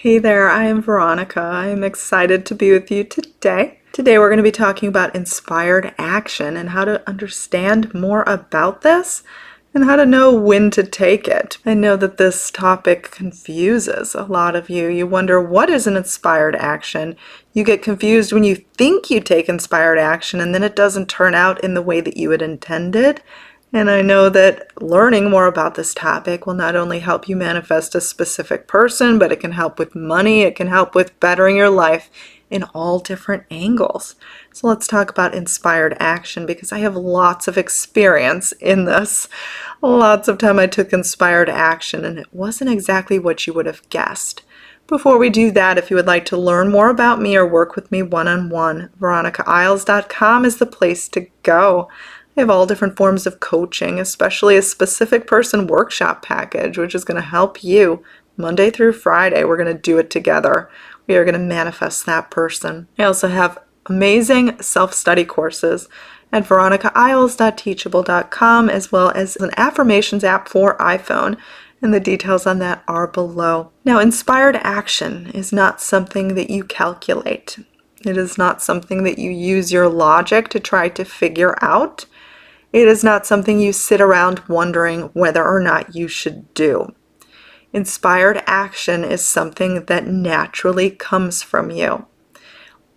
Hey there, I am Veronica. I am excited to be with you today. Today we're going to be talking about inspired action and how to understand more about this and how to know when to take it. I know that this topic confuses a lot of you. You wonder, what is an inspired action? You get confused when you think you take inspired action and then it doesn't turn out in the way that you had intended. And I know that learning more about this topic will not only help you manifest a specific person, but it can help with money, it can help with bettering your life in all different angles. So let's talk about inspired action because I have lots of experience in this. Lots of time I took inspired action and it wasn't exactly what you would have guessed. Before we do that, if you would like to learn more about me or work with me one-on-one, VeronicaIsles.com is the place to go. I have all different forms of coaching, especially a specific person workshop package, which is going to help you Monday through Friday. We're going to do it together. We are going to manifest that person. I also have amazing self-study courses at VeronicaIsles.teachable.com, as well as an affirmations app for iPhone, and the details on that are below. Now, inspired action is not something that you calculate. It is not something that you use your logic to try to figure out. It is not something you sit around wondering whether or not you should do. Inspired action is something that naturally comes from you.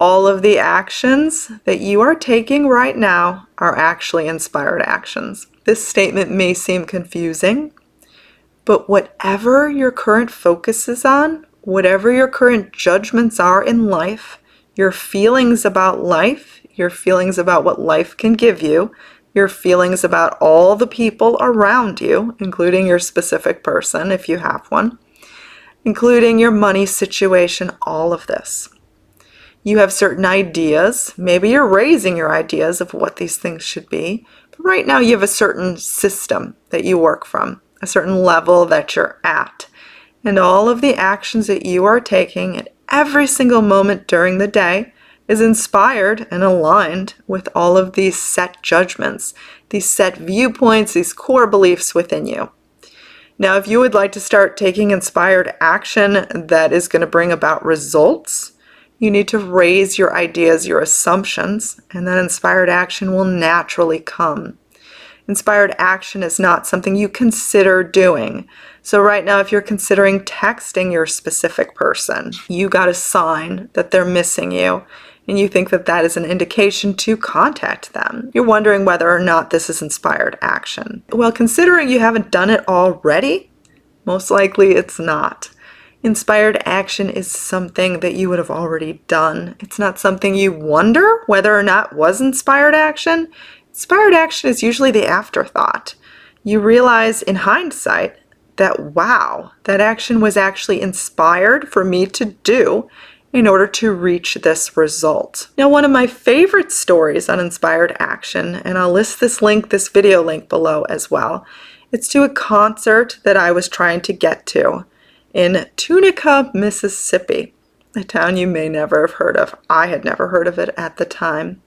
All of the actions that you are taking right now are actually inspired actions. This statement may seem confusing, but whatever your current focus is on, whatever your current judgments are in life, your feelings about life, your feelings about what life can give you, your feelings about all the people around you, including your specific person if you have one, including your money situation, all of this. You have certain ideas. Maybe you're raising your ideas of what these things should be. But right now you have a certain system that you work from, a certain level that you're at. And all of the actions that you are taking at every single moment during the day is inspired and aligned with all of these set judgments, these set viewpoints, these core beliefs within you. Now, if you would like to start taking inspired action that is going to bring about results, you need to raise your ideas, your assumptions, and that inspired action will naturally come. Inspired action is not something you consider doing. So right now, if you're considering texting your specific person, you got a sign that they're missing you, and you think that that is an indication to contact them. You're wondering whether or not this is inspired action. Well, considering you haven't done it already, most likely it's not. Inspired action is something that you would have already done. It's not something you wonder whether or not was inspired action. Inspired action is usually the afterthought. You realize in hindsight that, wow, that action was actually inspired for me to do in order to reach this result. Now, one of my favorite stories on inspired action, and I'll list this video link below as well, it's to a concert that I was trying to get to in Tunica, Mississippi, a town you may never have heard of. I had never heard of it at the time.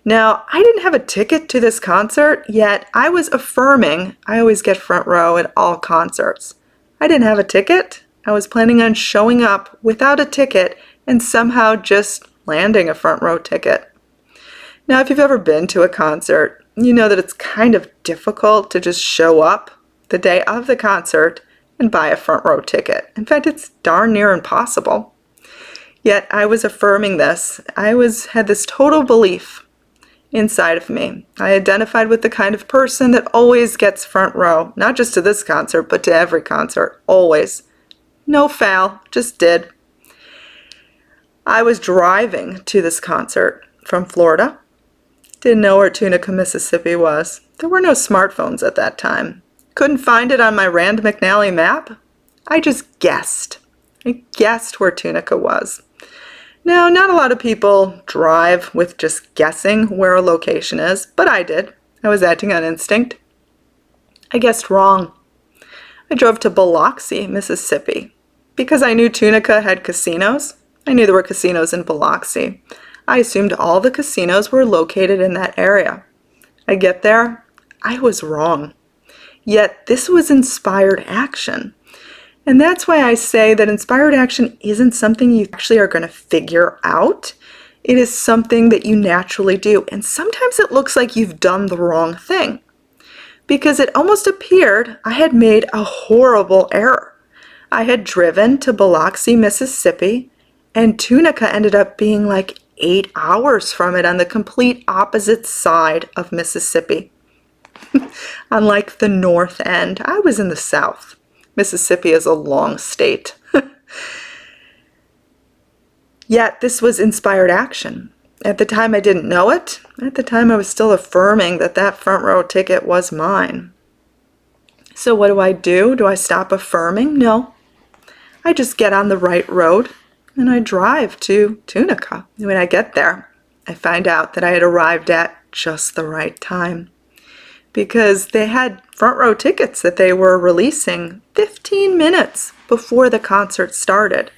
Now, I didn't have a ticket to this concert, yet I was affirming I always get front row at all concerts. I didn't have a ticket. I was planning on showing up without a ticket and somehow just landing a front row ticket. Now, if you've ever been to a concert, you know that it's kind of difficult to just show up the day of the concert and buy a front row ticket. In fact, it's darn near impossible. Yet I was affirming this. I had this total belief inside of me. I identified with the kind of person that always gets front row, not just to this concert, but to every concert, always. No fail, just did. I was driving to this concert from Florida. Didn't know where Tunica, Mississippi was. There were no smartphones at that time. Couldn't find it on my Rand McNally map. I just guessed. I guessed where Tunica was. Now, not a lot of people drive with just guessing where a location is, but I did. I was acting on instinct. I guessed wrong. I drove to Biloxi, Mississippi. Because I knew Tunica had casinos, I knew there were casinos in Biloxi. I assumed all the casinos were located in that area. I get there, I was wrong. Yet this was inspired action. And that's why I say that inspired action isn't something you actually are going to figure out. It is something that you naturally do. And sometimes it looks like you've done the wrong thing, because it almost appeared I had made a horrible error. I had driven to Biloxi, Mississippi, and Tunica ended up being like 8 hours from it on the complete opposite side of Mississippi. On like the north end. I was in the south. Mississippi is a long state. Yet this was inspired action. At the time I didn't know it. At the time I was still affirming that that front row ticket was mine. So what do? Do I stop affirming? No. I just get on the right road and I drive to Tunica. When I get there, I find out that I had arrived at just the right time, because they had front row tickets that they were releasing 15 minutes before the concert started.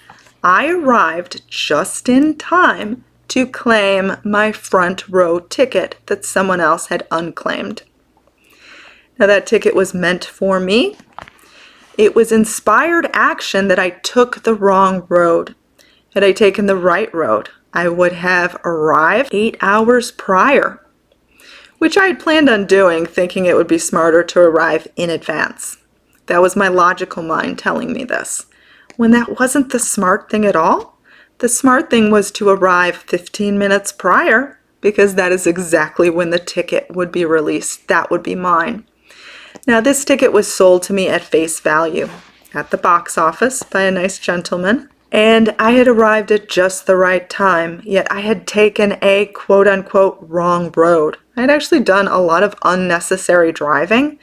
I arrived just in time to claim my front row ticket that someone else had unclaimed. Now that ticket was meant for me. It was inspired action that I took the wrong road. Had I taken the right road, I would have arrived 8 hours prior, which I had planned on doing, thinking it would be smarter to arrive in advance. That was my logical mind telling me this, when that wasn't the smart thing at all. The smart thing was to arrive 15 minutes prior, because that is exactly when the ticket would be released. That would be mine. Now this ticket was sold to me at face value at the box office by a nice gentleman, and I had arrived at just the right time, yet I had taken a quote-unquote wrong road. I had actually done a lot of unnecessary driving,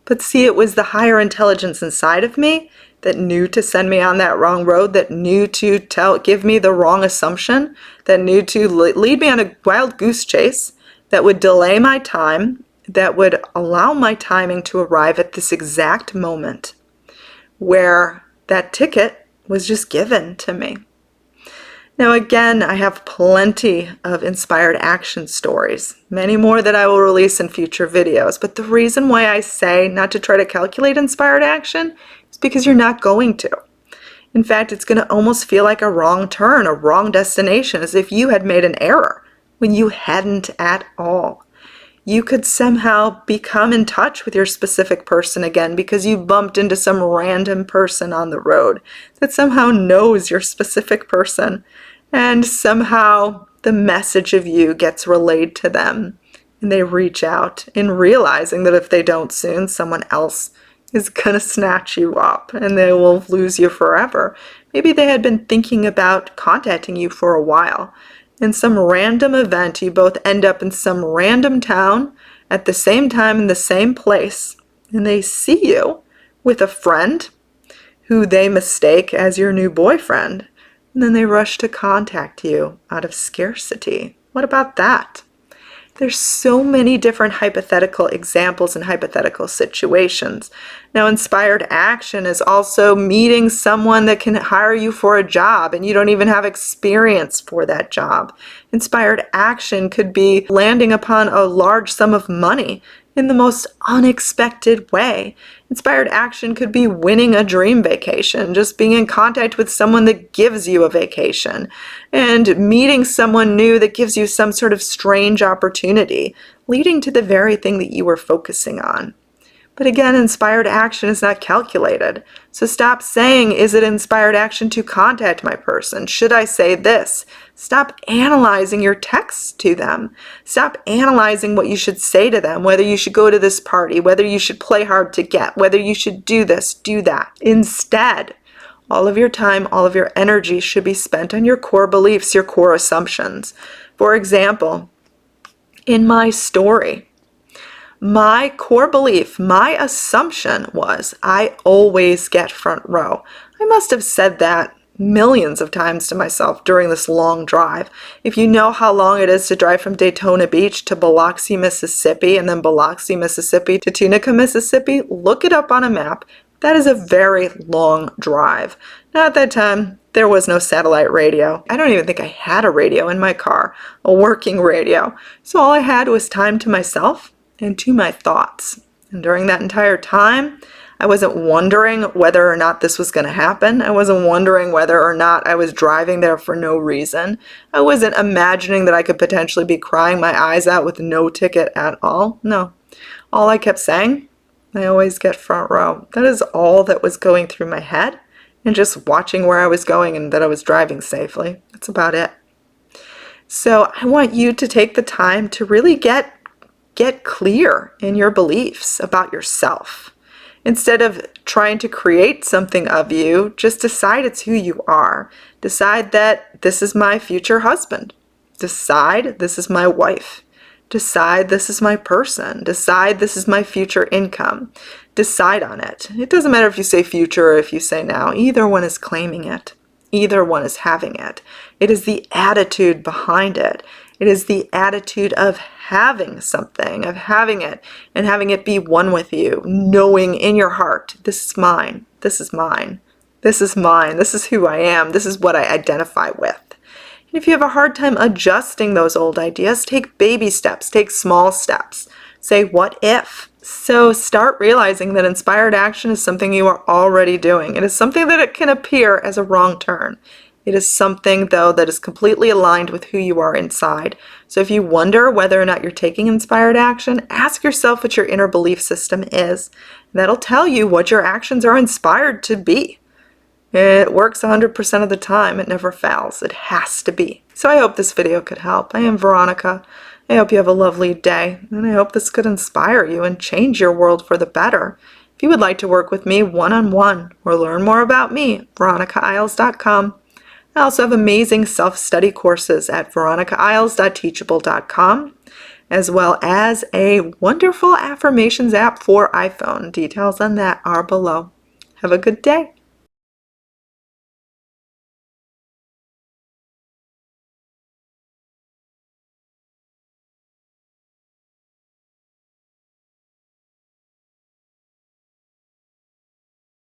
but see, it was the higher intelligence inside of me that knew to send me on that wrong road, that knew to give me the wrong assumption, that knew to lead me on a wild goose chase, that would delay my time, that would allow my timing to arrive at this exact moment where that ticket was just given to me. Now again, I have plenty of inspired action stories, many more that I will release in future videos, but the reason why I say not to try to calculate inspired action is because you're not going to. In fact, it's going to almost feel like a wrong turn, a wrong destination, as if you had made an error when you hadn't at all. You could somehow become in touch with your specific person again because you bumped into some random person on the road that somehow knows your specific person, and somehow the message of you gets relayed to them and they reach out in realizing that if they don't soon, someone else is gonna snatch you up and they will lose you forever. Maybe they had been thinking about contacting you for a while. In some random event, you both end up in some random town at the same time in the same place, and they see you with a friend who they mistake as your new boyfriend, and then they rush to contact you out of scarcity. What about that? There's so many different hypothetical examples and hypothetical situations. Now, inspired action is also meeting someone that can hire you for a job and you don't even have experience for that job. Inspired action could be landing upon a large sum of money in the most unexpected way. Inspired action could be winning a dream vacation, just being in contact with someone that gives you a vacation, and meeting someone new that gives you some sort of strange opportunity, leading to the very thing that you were focusing on. But again, inspired action is not calculated. So stop saying, is it inspired action to contact my person? Should I say this? Stop analyzing your texts to them. Stop analyzing what you should say to them, whether you should go to this party, whether you should play hard to get, whether you should do this, do that. Instead, all of your time, all of your energy should be spent on your core beliefs, your core assumptions. For example, in my story, my core belief, my assumption was I always get front row. I must have said that millions of times to myself during this long drive. If you know how long it is to drive from Daytona Beach to Biloxi, Mississippi, and then Biloxi, Mississippi to Tunica, Mississippi, look it up on a map. That is a very long drive. Now at that time, there was no satellite radio. I don't even think I had a radio in my car, a working radio. So all I had was time to myself and to my thoughts. And during that entire time, I wasn't wondering whether or not this was going to happen. I wasn't wondering whether or not I was driving there for no reason. I wasn't imagining that I could potentially be crying my eyes out with no ticket at all. No. All I kept saying, I always get front row. That is all that was going through my head, and just watching where I was going and that I was driving safely. That's about it. So I want you to take the time to really get clear in your beliefs about yourself. Instead of trying to create something of you, just decide it's who you are. Decide that this is my future husband. Decide this is my wife. Decide this is my person. Decide this is my future income. Decide on it. It doesn't matter if you say future or if you say now. Either one is claiming it. Either one is having it. It is the attitude behind it. It is the attitude of having something, of having it, and having it be one with you, knowing in your heart, this is mine, this is mine, this is mine, this is who I am, this is what I identify with. And if you have a hard time adjusting those old ideas, take baby steps, take small steps. Say, what if? So start realizing that inspired action is something you are already doing. It is something that it can appear as a wrong turn. It is something, though, that is completely aligned with who you are inside. So if you wonder whether or not you're taking inspired action, ask yourself what your inner belief system is. That'll tell you what your actions are inspired to be. It works 100% of the time. It never fails. It has to be. So I hope this video could help. I am Veronica. I hope you have a lovely day, and I hope this could inspire you and change your world for the better. If you would like to work with me one-on-one or learn more about me, VeronicaIsles.com. I also have amazing self-study courses at VeronicaIsles.teachable.com, as well as a wonderful affirmations app for iPhone. Details on that are below. Have a good day.